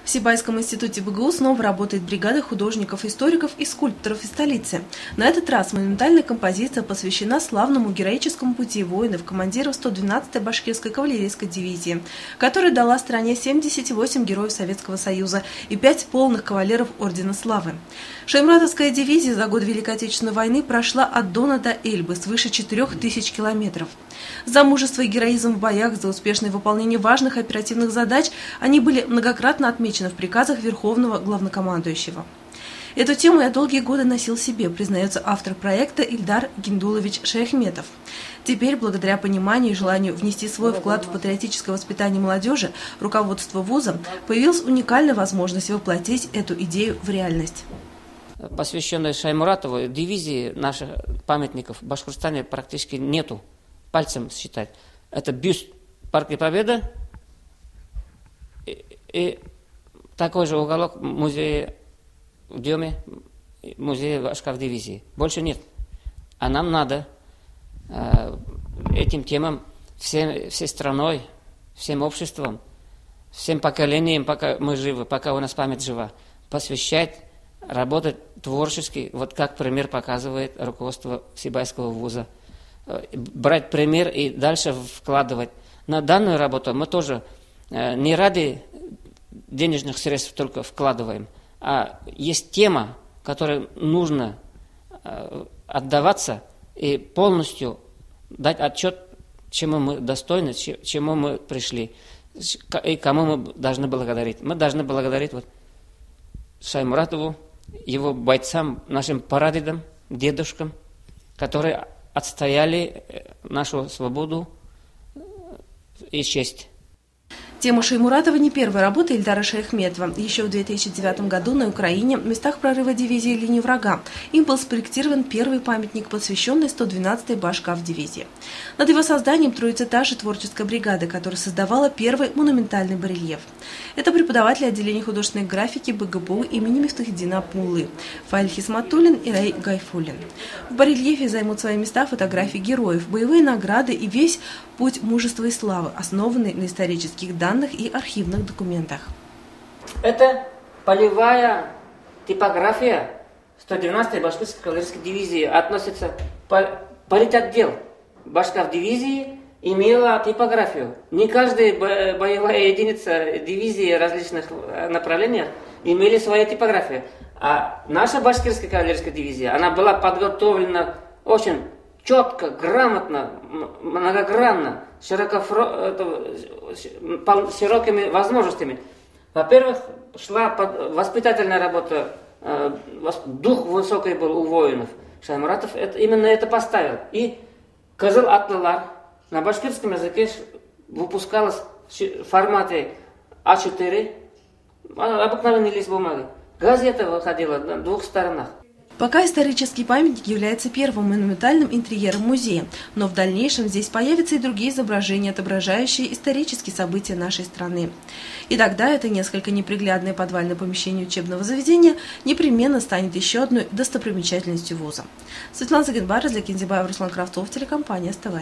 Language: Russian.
В Сибайском институте БГУ снова работает бригада художников, историков и скульпторов из столицы. На этот раз монументальная композиция посвящена славному героическому пути воинов, командиров 112-й башкирской кавалерийской дивизии, которая дала стране 78 героев Советского Союза и 5 полных кавалеров Ордена Славы. Шаймуратовская дивизия за год Великой Отечественной войны прошла от Дона до Эльбы свыше 4000 километров. За мужество и героизм в боях, за успешное выполнение важных оперативных задач они были многократно отмечены в приказах Верховного Главнокомандующего. Эту тему я долгие годы носил в себе, признается автор проекта Ильдар Гиндулович Шаяхметов. Теперь, благодаря пониманию и желанию внести свой вклад в патриотическое воспитание молодежи, руководство вуза появилась уникальная возможность воплотить эту идею в реальность. Посвященной Шаймуратову дивизии наших памятников в Башкортостане практически нету. Пальцем считать. Это бюст Парка Победы и такой же уголок музея в Деме, музея Башкав дивизии. Больше нет. А нам надо этим темам всей страной, всем обществом, всем поколениям, пока мы живы, пока у нас память жива, посвящать, работать творчески, вот как пример показывает руководство Сибайского вуза. Брать пример и дальше вкладывать. На данную работу мы тоже не ради денежных средств только вкладываем, а есть тема, которой нужно отдаваться и полностью дать отчет, чему мы достойны, чему мы пришли и кому мы должны благодарить. Мы должны благодарить вот Шаймуратову, его бойцам, нашим прадедам, дедушкам, которые отстояли нашу свободу и честь. Тема Шаймуратова не первая работа Ильдара Шаяхметова. Еще в 2009 году на Украине, в местах прорыва дивизии линии врага, им был спроектирован первый памятник, посвященный 112-й Башкав дивизии. Над его созданием трудится та же творческая бригада, которая создавала первый монументальный барельеф. Это преподаватели отделения художественной графики БГБУ имени Мифтахеддина Апмуллы, Фаиль Хисматуллин и Рай Гайфуллин. В барельефе займут свои места фотографии героев, боевые награды и весь путь мужества и славы, основанный на исторических данных и архивных документах. Это полевая типография 112-й башкирской кавалерийской дивизии. Относится политотдел Башкав дивизии имела типографию. Не каждая боевая единица дивизии различных направлениях имели свою типографию. А наша башкирская кавалерийская дивизия, она была подготовлена очень четко, грамотно, многогранно, широкими возможностями. Во-первых, шла воспитательная работа, дух высокий был у воинов. Шаймуратов именно это поставил. И Кызыл Атлылар на башкирском языке выпускалось в формате А4, обыкновенный лист бумаги. Газета выходила на двух сторонах. Пока исторический памятник является первым монументальным интерьером музея, но в дальнейшем здесь появятся и другие изображения, отображающие исторические события нашей страны. И тогда это несколько неприглядное подвальное помещение учебного заведения непременно станет еще одной достопримечательностью вуза. Светлана Загенбарова, Кинзебаева, Руслан Кравцов, телекомпания СТВ.